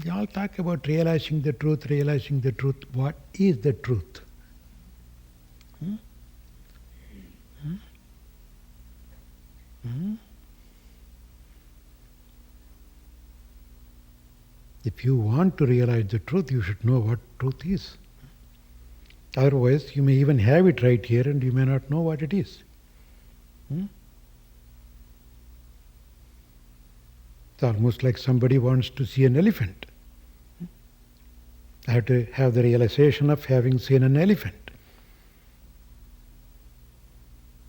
We all talk about realizing the truth, realizing the truth. What is the truth? Hmm? Hmm? Hmm? If you want to realize the truth, you should know what truth is. Otherwise, you may even have it right here and you may not know what it is. Hmm? It's almost like somebody wants to see an elephant. I have to have the realization of having seen an elephant.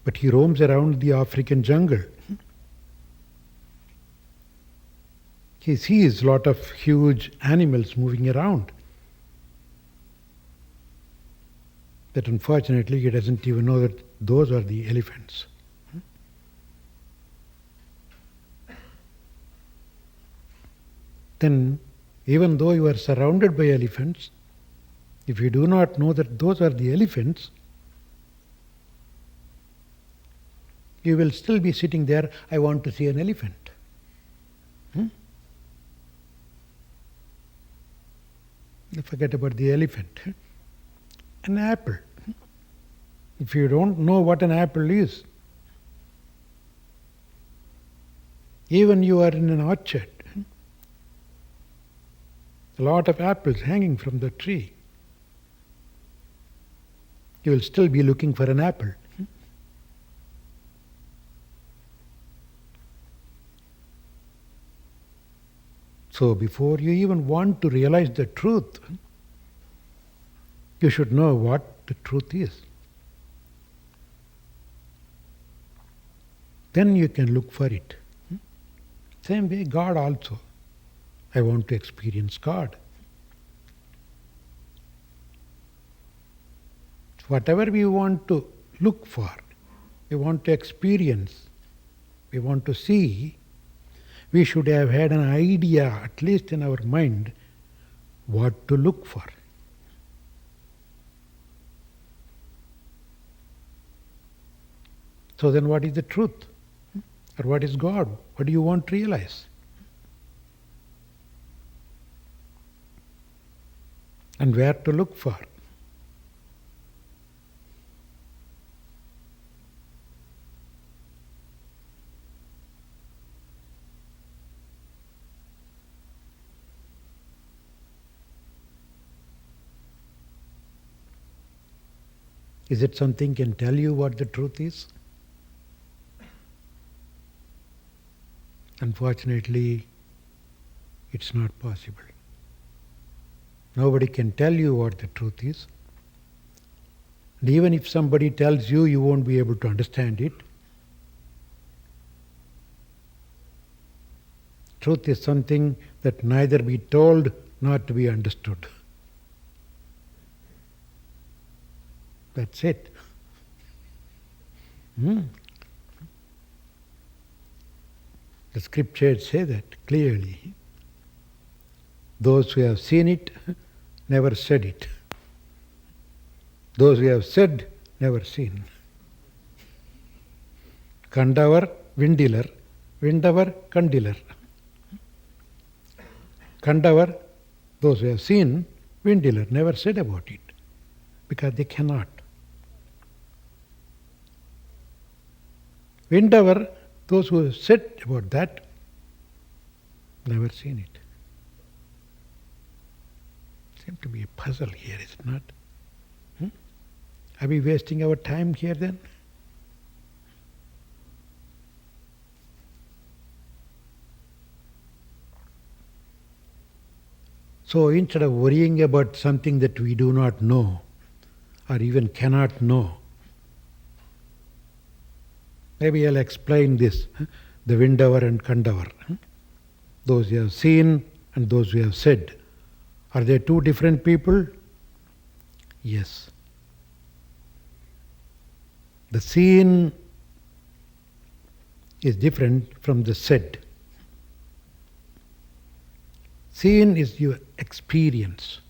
But he roams around the African jungle. He sees a lot of huge animals moving around. But unfortunately, he doesn't even know that those are the elephants. Then, even though you are surrounded by elephants, if you do not know that those are the elephants, you will still be sitting there, I want to see an elephant. Forget about the elephant. An apple. If you don't know what an apple is, even you are in an orchard, a lot of apples hanging from the tree, you will still be looking for an apple. So before you even want to realize the truth, you should know what the truth is. Then you can look for it. Same way God also. I want to experience God. Whatever we want to look for, we want to experience, we want to see, we should have had an idea, at least in our mind, what to look for. So then what is the truth? Or what is God? What do you want to realize? And where to look for? Is it something can tell you what the truth is? Unfortunately, it's not possible. Nobody can tell you what the truth is. And even if somebody tells you, you won't be able to understand it. Truth is something that neither be told nor to be understood. That's it. The scriptures say that clearly. Those who have seen it never said it. Those who have said, never seen. Kandavar, Vindilar, Vindavar, Kandilar. Kandavar, those who have seen, Vindilar, never said about it, because they cannot. Vindavar, those who have said about that, never seen it. Seems to be a puzzle here, is it not? Are we wasting our time here then? So instead of worrying about something that we do not know or even cannot know, maybe I'll explain this, the Vindavar and Kandavar. Those who have seen and those who have said. Are they two different people? Yes. The seen is different from the said. Seen is your experience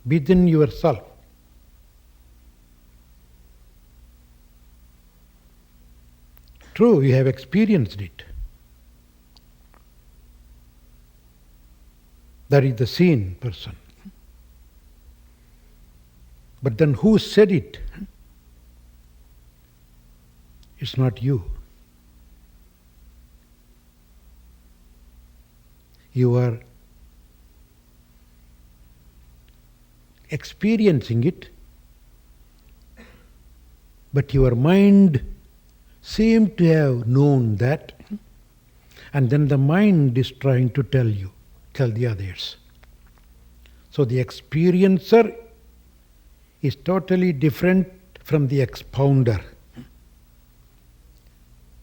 within yourself. True, you have experienced it. That is the seen person. But then who said it? It's not you. You are experiencing it, but your mind seemed to have known that, and then the mind is trying to tell the others. So the experiencer is totally different from the expounder.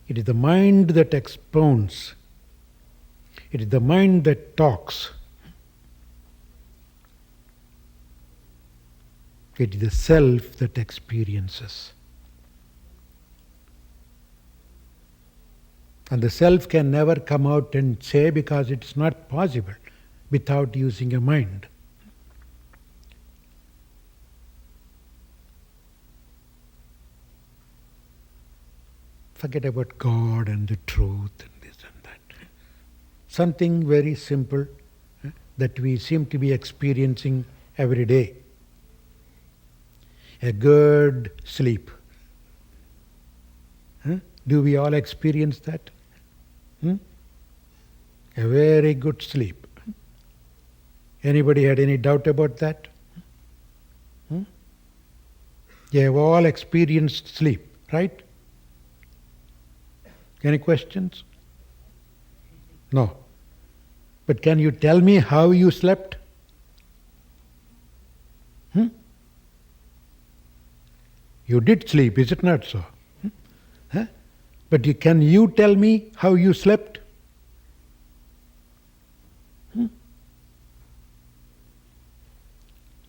It is the mind that expounds. It is the mind that talks. It is the self that experiences. And the self can never come out and say, because it's not possible without using a mind. Forget about God and the truth and this and that. Something very simple that we seem to be experiencing every day. A good sleep. Do we all experience that? A very good sleep. Anybody had any doubt about that? You have all experienced sleep, right? Any questions? No. But can you tell me how you slept? You did sleep, is it not so? But can you tell me how you slept?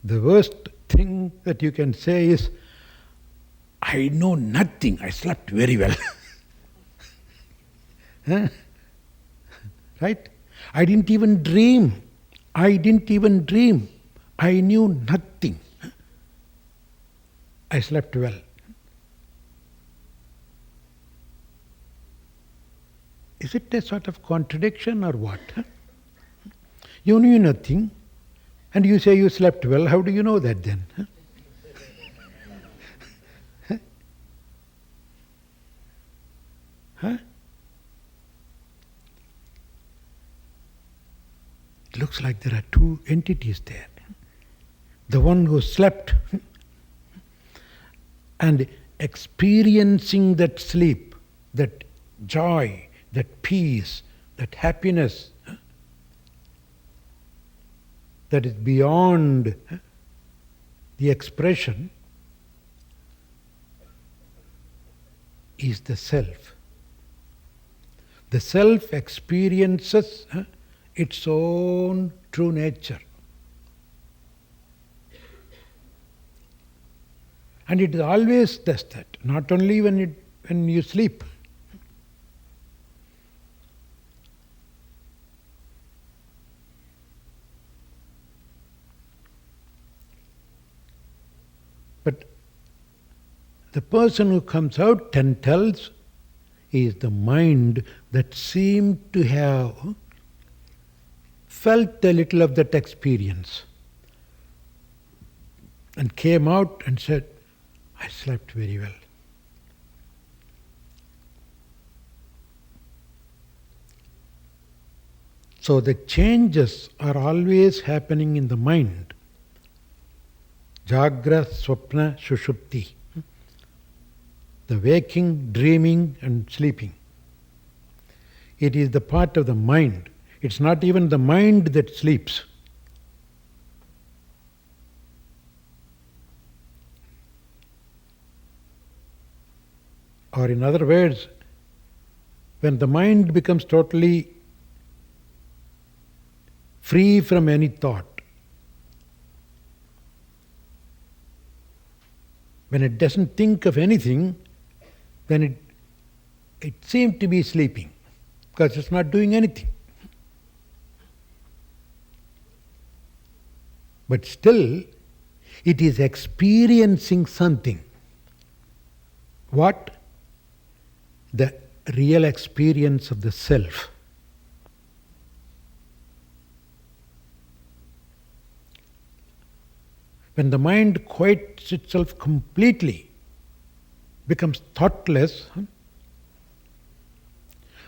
The worst thing that you can say is, I know nothing, I slept very well. Right? I didn't even dream. I knew nothing. I slept well. Is it a sort of contradiction or what? You knew nothing and you say you slept well. How do you know that then? It looks like there are two entities there. The one who slept and experiencing that sleep, that joy, that peace, that happiness that is beyond the expression, is the self. The self experiences its own true nature. And it always does that, not only when you sleep. But the person who comes out and tells is the mind that seemed to have felt a little of that experience and came out and said, I slept very well. So the changes are always happening in the mind. Jagra, Swapna, Sushupti. The waking, dreaming and sleeping. It is the part of the mind. It's not even the mind that sleeps. Or in other words, when the mind becomes totally free from any thought, when it doesn't think of anything, then it seems to be sleeping, because it's not doing anything. But still, it is experiencing something. What? The real experience of the self. When the mind quiets itself completely, becomes thoughtless,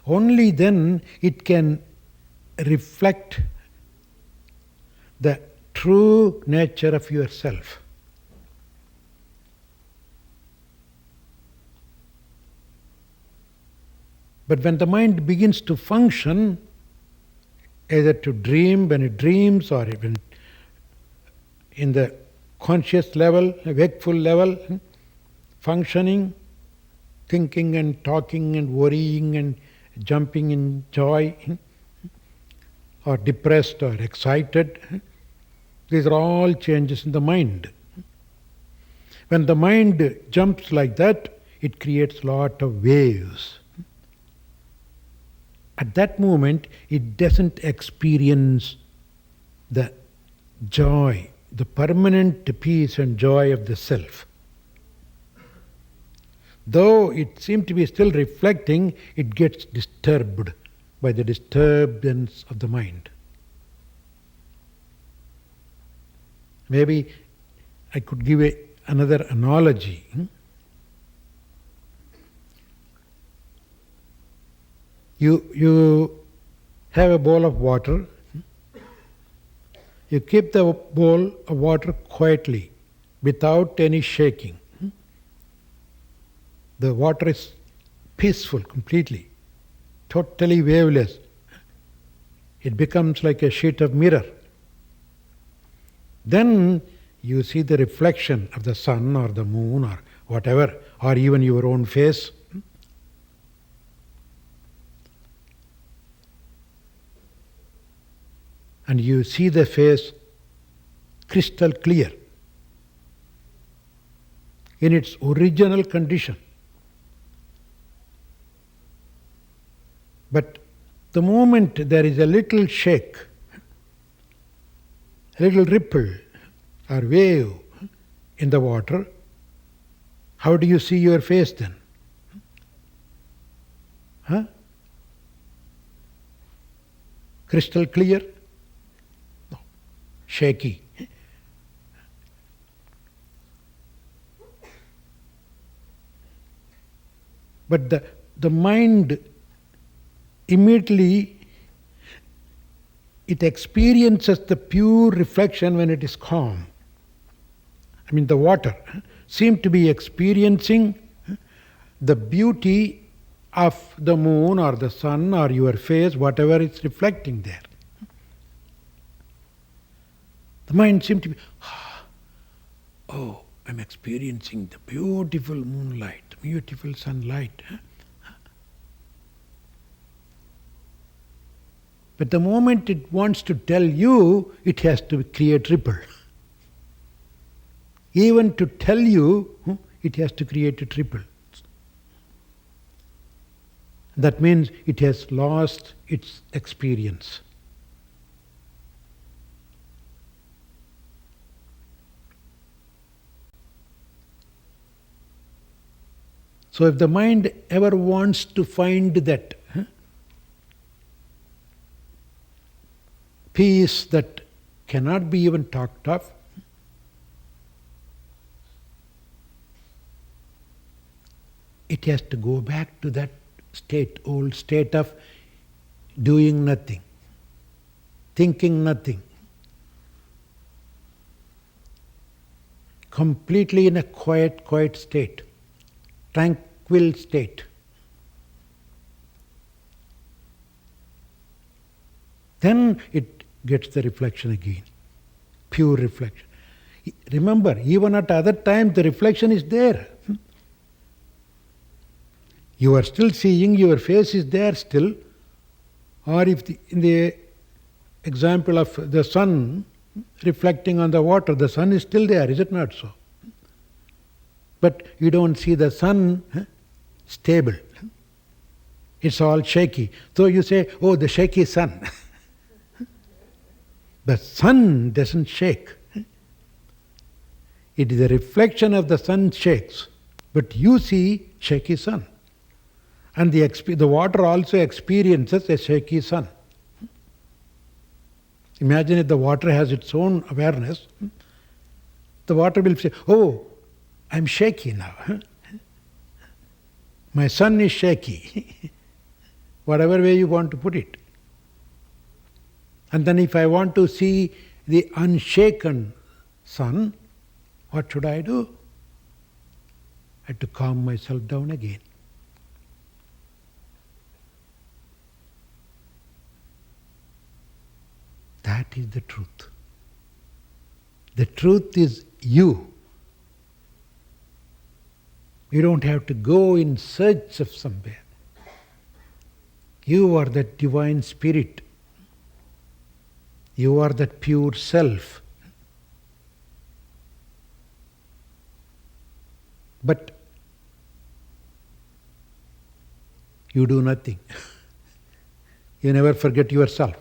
only then it can reflect the true nature of yourself. But when the mind begins to function, either to dream when it dreams, or even in the conscious level, wakeful level, functioning, thinking and talking and worrying and jumping in joy, or depressed or excited, these are all changes in the mind. When the mind jumps like that, it creates a lot of waves. At that moment, it doesn't experience the joy, the permanent peace and joy of the self. Though it seems to be still reflecting, it gets disturbed by the disturbance of the mind. Maybe I could give another analogy. You have a bowl of water. You keep the bowl of water quietly, without any shaking. The water is peaceful completely, totally waveless. It becomes like a sheet of mirror. Then you see the reflection of the sun or the moon or whatever, or even your own face. And you see the face crystal clear in its original condition. But the moment there is a little shake, a little ripple or wave in the water, how do you see your face then? Crystal clear? No. Shaky. But the mind immediately, it experiences the pure reflection when it is calm. I mean, the water seems to be experiencing the beauty of the moon or the sun or your face, whatever is reflecting there. The mind seems to be, oh, I'm experiencing the beautiful moonlight, beautiful sunlight. But the moment it wants to tell you, it has to create ripple. Even to tell you, it has to create a ripple. That means it has lost its experience. So if the mind ever wants to find that peace that cannot be even talked of, it has to go back to that state, old state of doing nothing, thinking nothing, completely in a quiet state, tranquil state. Then it gets the reflection again, pure reflection. Remember, even at other times the reflection is there. You are still seeing, your face is there still. Or if in the example of the sun reflecting on the water, the sun is still there, is it not so? But you don't see the sun stable. It's all shaky. So you say, oh, the shaky sun. The sun doesn't shake. It is a reflection of the sun shakes, but you see shaky sun. And the water also experiences a shaky sun. Imagine if the water has its own awareness, the water will say, oh, I'm shaky now. My sun is shaky. Whatever way you want to put it. And then if I want to see the unshaken sun, what should I do? I have to calm myself down again. That is the truth. The truth is you. You don't have to go in search of somewhere. You are that divine spirit. You are that pure self. But you do nothing. You never forget yourself.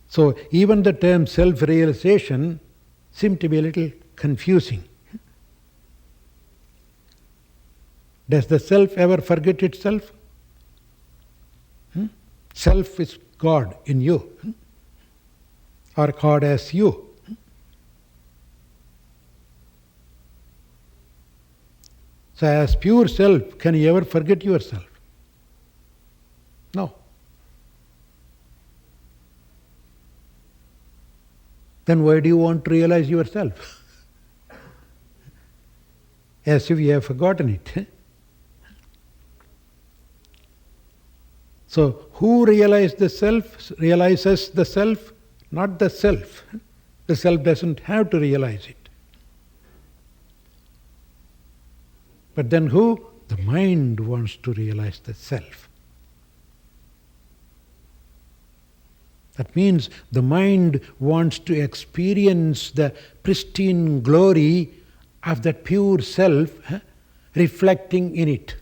So even the term self-realization seems to be a little confusing. Does the self ever forget itself? Self is God in you, or God as you. So as pure self, can you ever forget yourself? No. Then why do you want to realize yourself? As if you have forgotten it. So who realizes the self? Not the self. The self doesn't have to realize it. But then who? The mind wants to realize the self. That means the mind wants to experience the pristine glory of that pure self reflecting in it.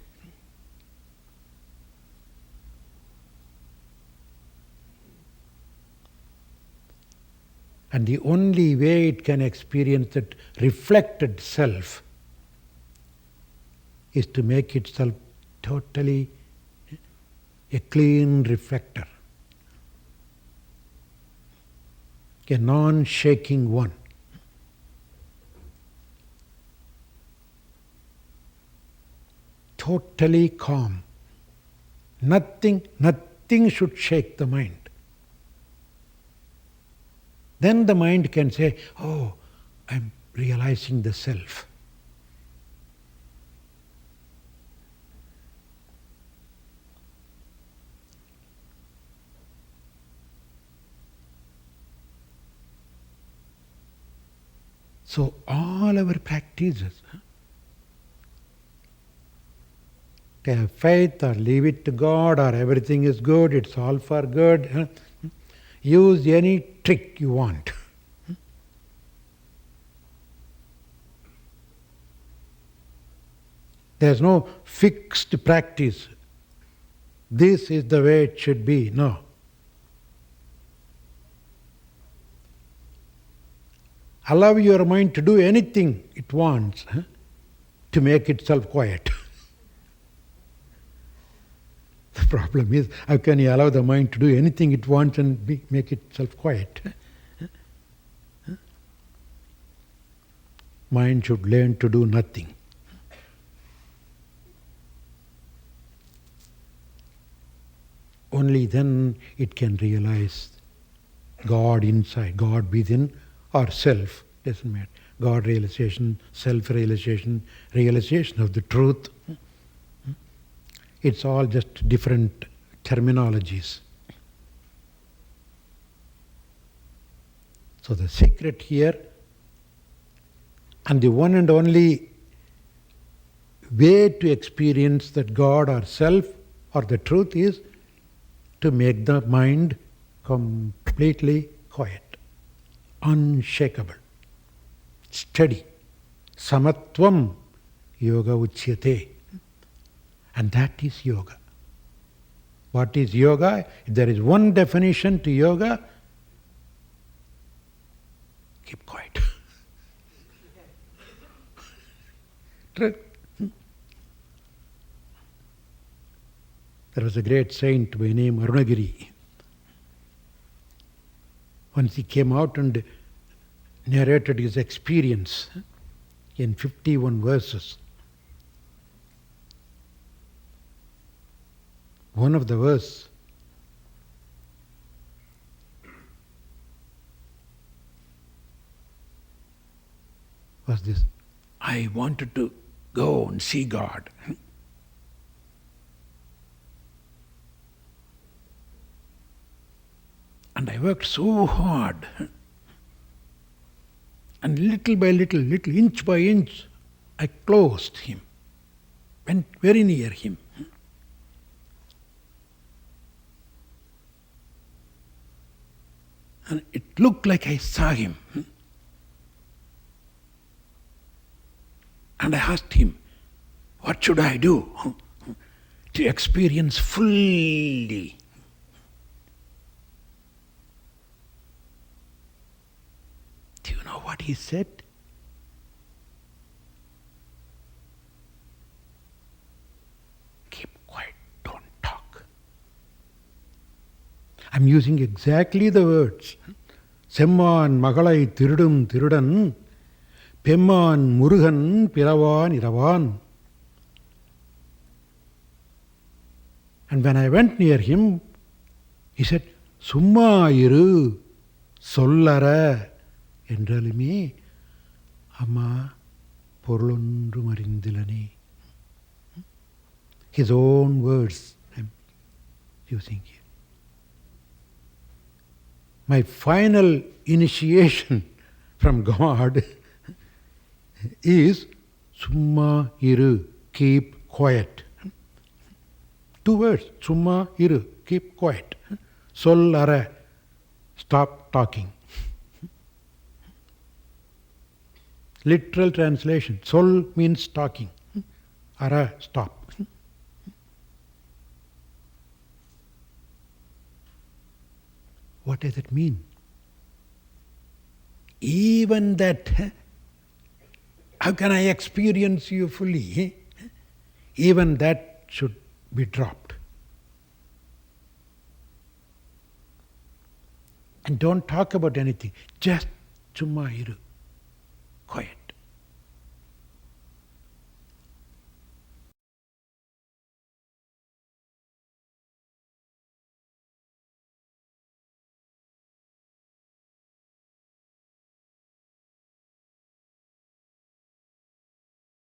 And the only way it can experience that reflected self is to make itself totally a clean reflector, a non-shaking one. Totally calm. Nothing should shake the mind. Then the mind can say, oh, I'm realizing the self. So all our practices, to have faith or leave it to God or everything is good, it's all for good. Use any trick you want. There's no fixed practice. This is the way it should be. No. Allow your mind to do anything it wants to make itself quiet. The problem is, how can you allow the mind to do anything it wants and make itself quiet? Mind should learn to do nothing. Only then it can realize God inside, God within, or self, doesn't matter. God realization, self-realization, realization of the truth. It's all just different terminologies. So the secret here, and the one and only way to experience that God or self or the truth is to make the mind completely quiet, unshakable, steady. Samatvam yoga uchyate. And that is yoga. What is yoga? If there is one definition to yoga, keep quiet. There was a great saint by name Arunagiri. Once he came out and narrated his experience in 51 verses. One of the verse was this: I wanted to go and see God. And I worked so hard. And little by little, inch by inch, I closed him, went very near him. And it looked like I saw him. And I asked him, what should I do to experience fully? Do you know what he said? Keep quiet, don't talk. I'm using exactly the words. Semman magalai thirudum thirudan, Pemman murugan piravan iravan. And when I went near him, he said, Summa iru sollara endralume amma porulondrum arindilane. His own words I'm using here. My final initiation from God is Summa iru, keep quiet. 2 words, Summa iru, keep quiet. Sollara, stop talking. Literal translation, sol means talking. Ara, stop. What does it mean? Even that, how can I experience you fully? Even that should be dropped. And don't talk about anything. Just Summa iru. Quiet.